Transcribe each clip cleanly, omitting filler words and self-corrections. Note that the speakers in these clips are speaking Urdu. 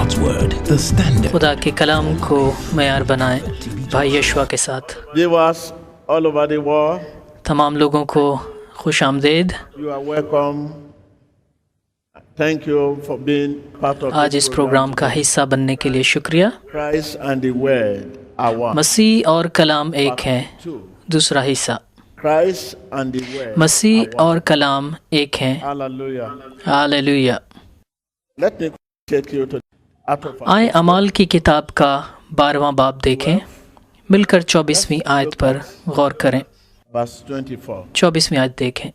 God's word, the standard. خدا کے کلام کو معیار بنائیں بھائی یشوا کے ساتھ. Viewers all over the world, تمام لوگوں کو خوش آمدید. you are welcome. Thank you for being part of آج this اس پروگرام کا حصہ بننے کے لیے شکریہ. Christ and the Word are one. مسیح اور کلام ایک ہیں. Two. دوسرا حصہ Christ and the Word. مسیح اور کلام ایک ہیں. Hallelujah. ہاللیلویہ. Let me take you to out of آئیں اعمال کی کتاب کا 12واں باب دیکھیں. مل کر 24ویں آیت پر غور کریں. verse 24. 24ویں آیت دیکھیں.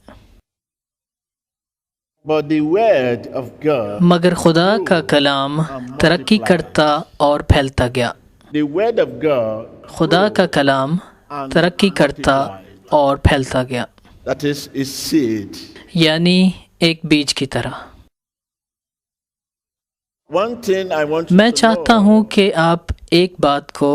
But the word of God, مگر خدا کا کلام ترقی کرتا اور پھیلتا گیا. the word of God, خدا کا کلام ترقی کرتا اور پھیلتا گیا، that is seed. یعنی ایک بیج کی طرح. One thing I want میں you to چاہتا know, ہوں کہ آپ ایک بات کو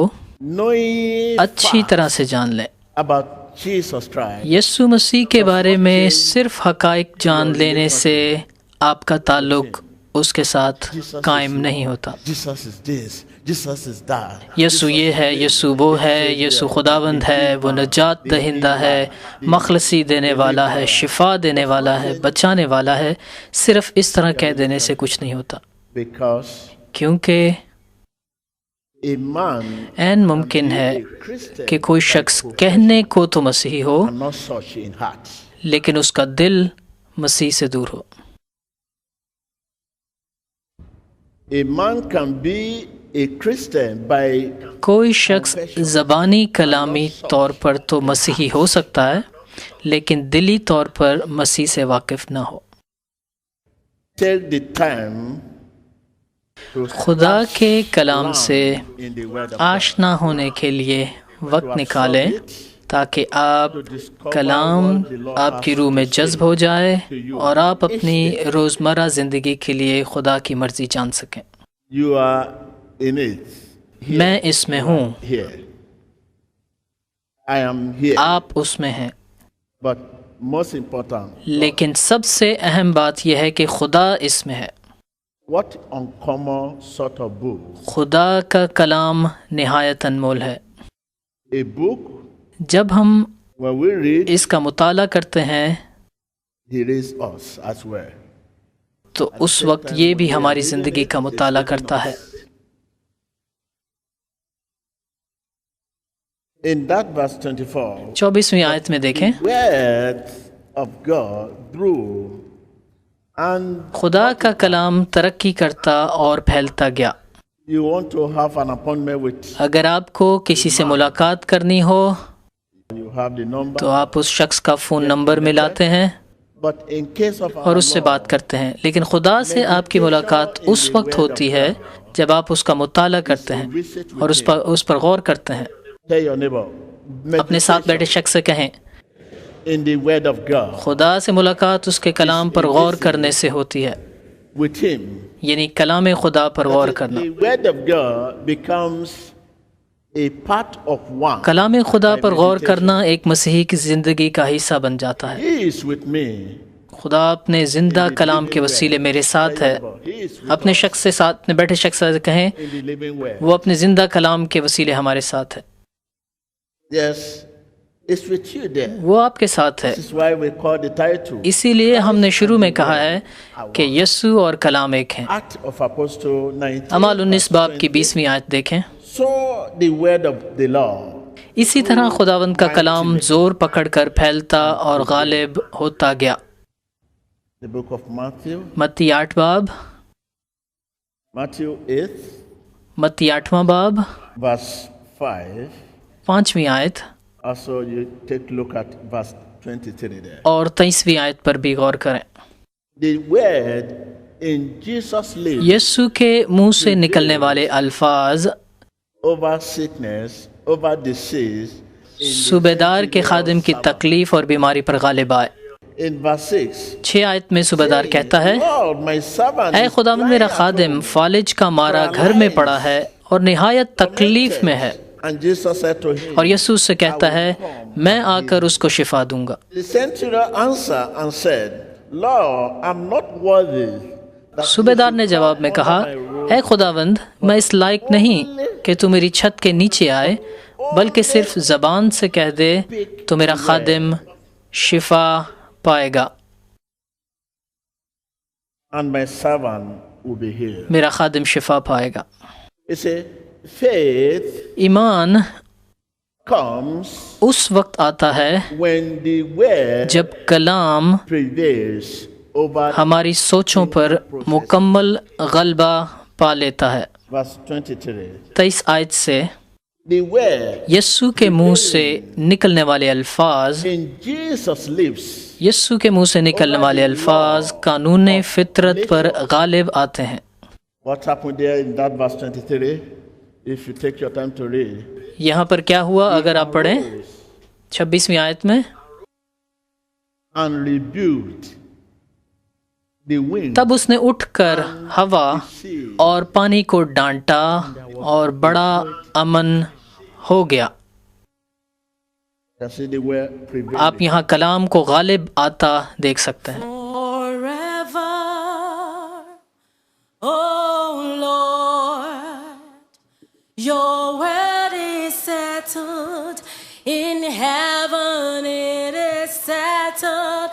knowing اچھی طرح سے جان لیں. about Jesus Christ, یسوع مسیح کے بارے میں صرف حقائق جان لینے سے آپ کا تعلق اس کے ساتھ قائم نہیں ہوتا. Jesus is this, Jesus is that. یسوع یہ ہے، یسوع وہ ہے، یسوع خداوند ہے، وہ نجات دہندہ ہے، مخلصی دینے والا ہے، شفا دینے والا ہے، بچانے والا ہے. صرف اس طرح کہہ دینے سے کچھ نہیں ہوتا، Because کیونکہ a man عین ممکن ہے Christian کہ کوئی شخص کہنے کو تو مسیحی ہو are not such in heart. لیکن اس کا دل مسیح سے دور ہو. A man can be a Christian by کوئی شخص زبانی کلامی طور پر تو مسیحی ہو سکتا ہے لیکن دلی طور پر مسیح سے واقف نہ ہو. take the time to خدا کے کلام سے in the word of آشنا ہونے کے لیے وقت نکالیں تاکہ آپ کلام آپ کی روح میں جذب ہو جائے اور آپ اپنی روزمرہ زندگی کے لیے خدا کی مرضی جان سکیں. You are in it. میں اس میں ہوں، Here. I am here. آپ اس میں ہیں، But most important, لیکن سب سے اہم بات یہ ہے کہ خدا اس میں ہے. what uncommon sort of book? خدا کا کلام نہایت انمول ہے. A book جب ہم when we read, اس کا مطالعہ کرتے ہیں he reads us as well. تو اس وقت یہ بھی ہماری زندگی کا مطالعہ کرتا ہے. In that verse 24, 24ویں آیت میں دیکھیں، word of God grew and خدا کا کلام ترقی کرتا اور پھیلتا گیا. you want to have an appointment with, اگر آپ کو کسی سے ملاقات کرنی ہو you have the number. تو آپ اس شخص کا فون نمبر ملاتے ہیں But in case of اور اس سے بات کرتے ہیں. لیکن خدا سے آپ کی ملاقات اس وقت ہوتی ہے جب آپ اس کا مطالعہ کرتے ہیں اور اس پر غور کرتے ہیں. tell your neighbor, اپنے ساتھ بیٹھے شخص سے کہیں in the word of God, خدا سے ملاقات اس کے کلام پر غور کرنے سے ہوتی ہے، with him. یعنی کلام خدا پر غور کرنا. The word of God becomes a part of one. کلام خدا پر غور کرنا ایک مسیحی کی زندگی کا حصہ بن جاتا ہے. He is with me. خدا اپنے زندہ کلام کے وسیلے میرے ساتھ ہے. He is with اپنے شخص سے ساتھ، اپنے بیٹھے شخص سے کہیں in the living word. وہ اپنے زندہ کلام کے وسیلے ہمارے ساتھ ہے. Yes, it's with you there. وہ آپ کے ساتھ ہے. This is why we call the title اسی لیے ہم نے شروع میں کہا ہے کہ یسوع اور کلام ایک ہیں. Act of Apostle 19. اعمال 19 باب کی 20ویں آیت دیکھیں. So the word of the Lord اسی طرح خداوند کا کلام زور پکڑ کر پھیلتا اور غالب ہوتا گیا. the book of Matthew, متی 8 باب، Matthew 8, متی 8واں باب، verse 5. 5ویں آیت Also, you take a look at verse 23 there. اور 23ویں آیت پر بھی غور کریں. The word in Jesus' lips یسوع کے منہ سے نکلنے والے الفاظ over sickness, over disease. صوبیدار کے خادم کی تکلیف اور بیماری پر غالب آئے. In verse 6, 6 آیت میں صوبیدار کہتا ہے، Lord, my servant a is خداوند میرا خادم فالج کا مارا گھر میں پڑا ہے اور نہایت تکلیف میں ہے. And Jesus said to him, اور یسوع سے کہتا ہے میں آ کر اس کو شفا دوں گا. The centurion answered and said, Lord, I'm not worthy that صوبیدار نے جواب میں کہا اے خداوند میں اس لائق نہیں کہ تو میری چھت کے نیچے آئے، بلکہ صرف زبان سے کہہ دے تو میرا خادم شفا پائے گا، and my servant will be healed. میرا خادم شفا پائے گا۔ You see, faith ایمان comes اس وقت آتا ہے when the word جب کلام prevails over ہماری سوچوں پر مکمل غلبہ پا لیتا ہے۔ verse 23. 23 آیت سے The word یسوع کے منہ سے نکلنے والے الفاظ، in Jesus' lips یسوع کے منہ سے نکلنے والے الفاظ قانون فطرت پر غالب آتے ہیں۔ what happened there in that verse 23? If you take your time to read. یہاں پر کیا ہوا اگر آپ پڑھیں 26ویں آیت میں، And rebuked the wind تب اس نے اٹھ کر ہوا اور پانی کو ڈانٹا اور بڑا امن ہو گیا۔ You see the word prevail. آپ یہاں کلام کو غالب آتا دیکھ سکتے ہیں۔ Forever, oh Lord, your word is settled in heaven, it is settled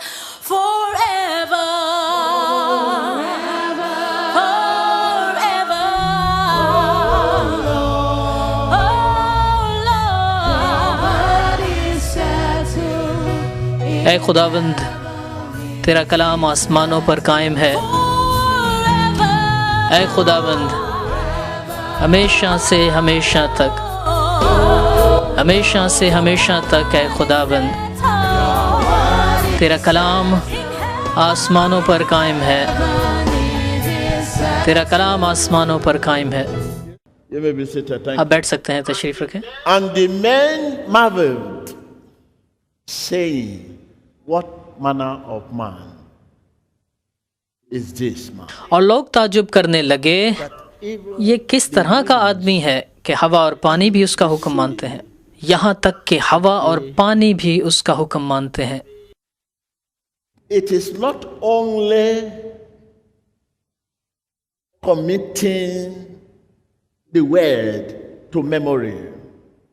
forever. Forever, oh Lord, your word is settled in اے خداوند تیرا کلام آسمانوں پر قائم ہے، اے خداوند ہمیشہ سے ہمیشہ تک، ہمیشہ سے ہمیشہ تک اے خداوند تیرا کلام آسمانوں پر قائم ہے، تیرا کلام آسمانوں پر قائم ہے۔ You may be seated. Thank آپ بیٹھ سکتے ہیں، تشریف رکھیں۔ you. And the men marveled, saying, what manner of man is this man? اور لوگ تعجب کرنے لگے، Even یہ کس طرح کا آدمی ہے کہ ہوا اور پانی بھی اس کا حکم مانتے ہیں، یہاں تک کہ ہوا اور پانی بھی اس کا حکم مانتے ہیں۔ it is not only committing the word to memory,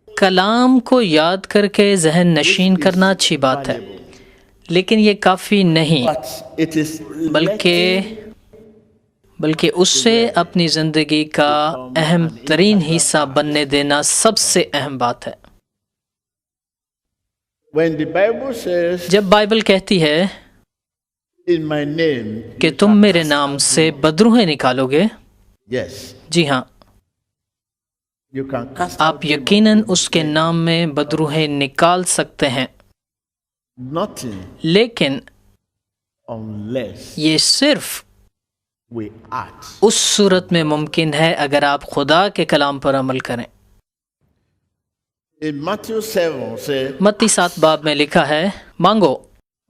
کلام کو یاد کر کے ذہن نشین کرنا اچھی بات ہے، لیکن یہ کافی نہیں، but it is بلکہ اس سے اپنی زندگی کا اہم ترین حصہ بننے دینا سب سے اہم بات ہے۔ when the Bible says, جب بائبل کہتی ہے in my name, کہ تم میرے نام سے بدروہیں نکالو گے، yes, جی ہاں، you can cast آپ یقیناً اس کے نام میں بدروہیں نکال سکتے ہیں، nothing لیکن unless یہ صرف we act. اس صورت میں ممکن ہے اگر آپ خدا کے کلام پر عمل کریں۔ In Matthew 7 say, متی 7 باب میں لکھا ہے، مانگو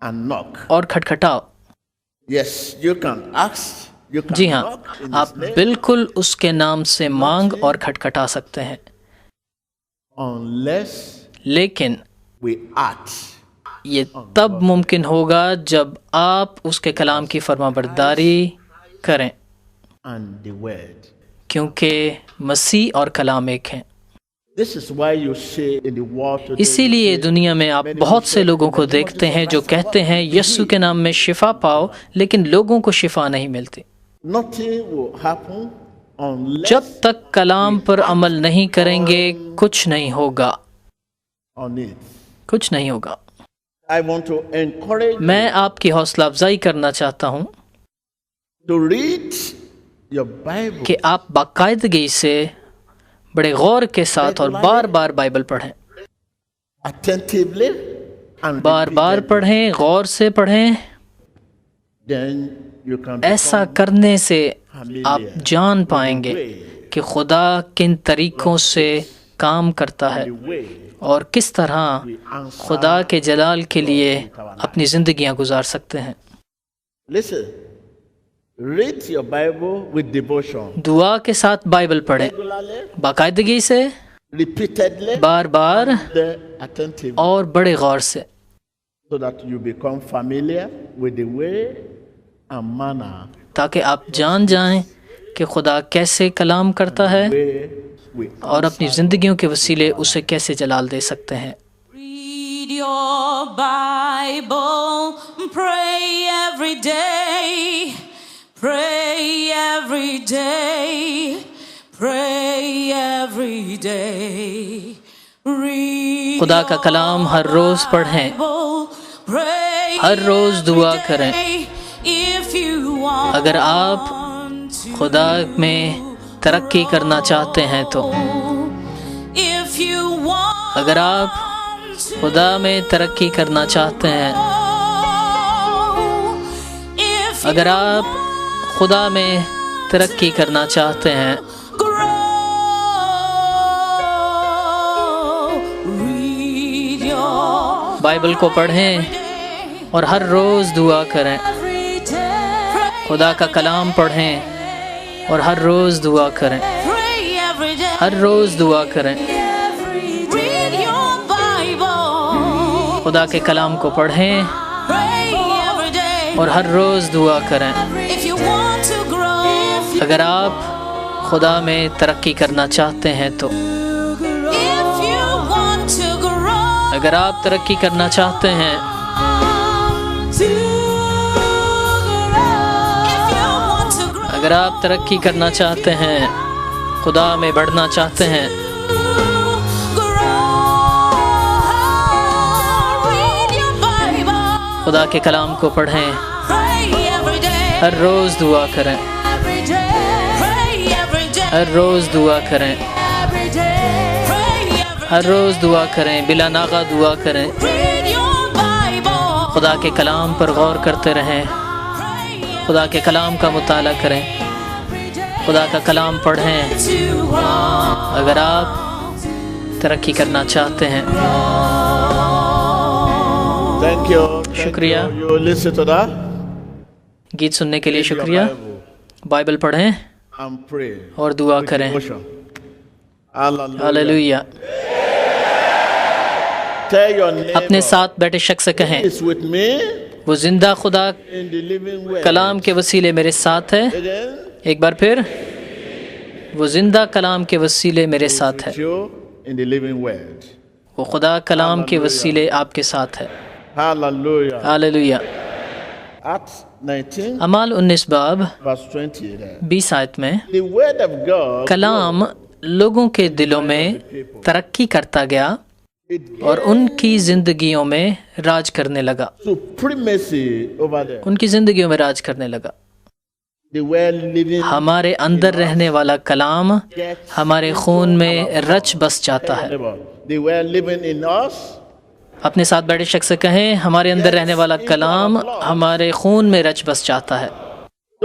and knock. اور کھٹکھٹاؤ۔ Yes, you can ask, you can جی ہاں، knock in آپ his name, بالکل اس کے نام سے مانگ اور کھٹکھٹا سکتے ہیں، unless لیکن we act. یہ تب ممکن ہوگا جب آپ اس کے کلام کی فرمانبرداری کریں، And the word. کیونکہ مسیح اور کلام ایک ہیں۔ This is why you see in the world today, اسی لیے دنیا میں آپ بہت سے لوگوں کو دیکھتے ہیں جو کہتے ہیں یسوع کے نام میں شفا پاؤ، لیکن لوگوں کو شفا نہیں ملتی۔ nothing will happen unless جب تک کلام پر عمل نہیں کریں گے کچھ نہیں ہوگا، on it. کچھ نہیں ہوگا۔ I want to encourage میں آپ کی حوصلہ افزائی کرنا چاہتا ہوں you to read your Bible کہ آپ باقاعدگی سے بڑے غور کے ساتھ اور بار بار بائبل پڑھیں، attentively and bar bar repeatedly. پڑھیں، غور سے پڑھیں۔ Then you can ایسا become کرنے سے آپ familiar جان پائیں گے with the way, کہ خدا کن طریقوں سے کام کرتا ہے the way اور کس طرح we answer. خدا کے جلال کے لیے اپنی زندگیاں گزار سکتے ہیں۔ Listen, read your Bible with devotion. دعا کے ساتھ بائبل پڑھیں، Regularly, باقاعدگی سے، repeatedly, بار بار attentively, اور بڑے غور سے، so that you become familiar with the way and manner تاکہ آپ جان جائیں کہ خدا کیسے کلام کرتا ہے we اور اپنی زندگیوں کے وسیلے اسے کیسے جلال دے سکتے ہیں۔ Read your Bible, pray every day, pray every day, pray every day. Read خدا کا کلام ہر روز پڑھیں، pray ہر روز دعا کریں۔ if you want اگر آپ خدا میں ترقی کرنا چاہتے ہیں تو if you want اگر آپ خدا میں ترقی کرنا چاہتے ہیں، if اگر آپ خدا میں ترقی کرنا چاہتے ہیں grow, read your بائبل کو پڑھیں اور ہر روز دعا کریں۔ every day, خدا کا کلام پڑھیں اور ہر روز دعا کریں، pray every day, ہر روز دعا کریں۔ read your Bible, خدا کے کلام کو پڑھیں pray every day. اور ہر روز دعا کریں۔ If you want to grow, اگر آپ خدا میں ترقی کرنا چاہتے ہیں تو if you want to grow, اگر آپ ترقی کرنا چاہتے ہیں to grow, if you want to grow, اگر آپ ترقی کرنا چاہتے ہیں، خدا میں بڑھنا چاہتے ہیں، read your Bible, خدا کے کلام کو پڑھیں، pray every day, ہر روز دعا کریں، every day, pray every day, ہر روز دعا کریں، every day, pray every ہر روز دعا کریں، بلا ناغہ دعا کریں۔ read your Bible, خدا کے کلام پر غور کرتے رہیں، خدا کے کلام کا مطالعہ کریں، خدا کا کلام پڑھیں to grow. اگر آپ ترقی کرنا چاہتے ہیں۔ Thank you. شکریہ۔ You listen to that گیت سننے کے لیے Read your شکریہ۔ Bible بائبل پڑھیں and pray اور دعا with کریں۔ devotion. Hallelujah. Hallelujah. Tell your neighbor, اپنے ساتھ بیٹھے شخص سے کہیں، is with me وہ زندہ خدا in the living way. کلام کے وسیلے میرے ساتھ ہے۔ Again, ایک بار پھر، وہ زندہ کلام کے وسیلے میرے ساتھ ہے۔ with you in the living word. وہ خدا کلام کے وسیلے آپ کے ساتھ ہے۔ Hallelujah. ہاللویہ۔ Acts 19 اعمال 19 باب verse 20 there. 20 آیت میں The word of God, کلام لوگوں کے دلوں میں ترقی کرتا گیا it اور ان کی زندگیوں میں راج کرنے لگا، supremacy over them. ان کی زندگیوں میں راج کرنے لگا۔ The word living ہمارے اندر رہنے والا کلام ہمارے خون میں رچ بس جاتا ہے۔ The word living in us اپنے ساتھ بیٹھے شخص سے کہیں، ہمارے اندر رہنے والا کلام ہمارے خون میں رچ بس جاتا ہے۔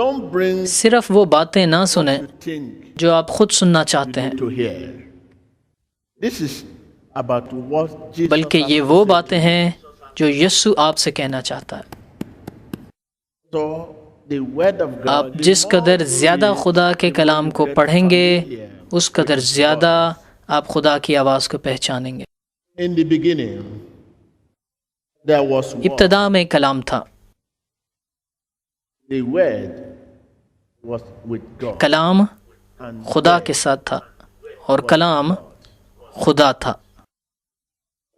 don't bring صرف وہ باتیں نہ سنیں think جو آپ خود سننا چاہتے ہیں، to hear. This is about what Jesus بلکہ یہ وہ باتیں ہیں جو یسوع آپ سے کہنا چاہتا ہے۔ So the word of God, آپ جس قدر زیادہ خدا کے کلام کو پڑھیں گے، اس قدر زیادہ آپ خدا کی آواز کو پہچانیں گے۔ in the beginning there was word. ابتدا میں کلام تھا، The word was with God. کلام And خدا کے ساتھ تھا اور کلام خدا تھا۔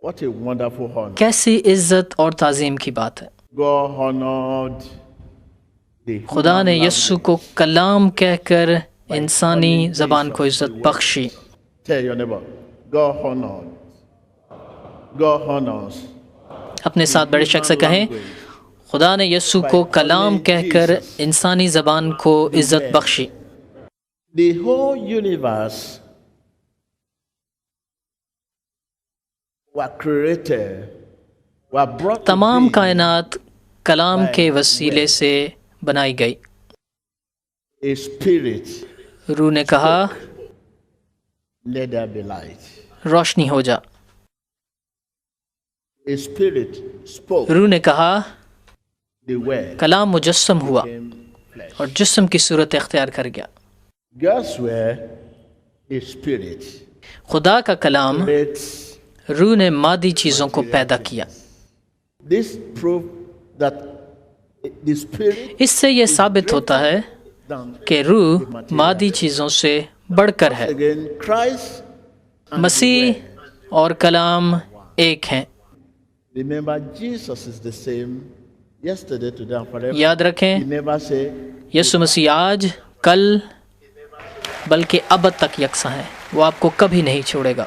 what a wonderful honor. کیسی عزت اور تعظیم کی بات ہے۔ God honored the خدا نے human یسوع کو کلام کہہ کر انسانی زبان کو عزت بخشی۔ Tell your neighbor, God honored. God honors. اپنے ساتھ بڑے شخص سے کہیں، خدا نے یسوع کو کلام کہہ کر انسانی زبان کو عزت بخشی۔ The whole universe were created, were brought to تمام being. کائنات کلام کے وسیلے سے بنائی گئی۔ A spirit, روح نے کہا، let there be light. روشنی ہو جا۔ A spirit spoke, روح نے کہا، the word کلام مجسم ہوا became flesh. اور جسم کی صورت اختیار کر گیا۔ God's word is spirit. خدا کا کلام It's, روح نے مادی چیزوں کو پیدا کیا۔ this proves that the spirit اس سے یہ ثابت ہوتا ہے than کہ روح مادی چیزوں سے بڑھ کر ہے۔ again Christ and مسیح the Word. اور کلام ایک ہیں۔ Remember, Jesus is the same yesterday, today, and forever. یاد رکھیں He never say, یسوع مسیح آج، کل، بلکہ ابد تک یکساں ہے۔ وہ آپ کو کبھی نہیں چھوڑے گا۔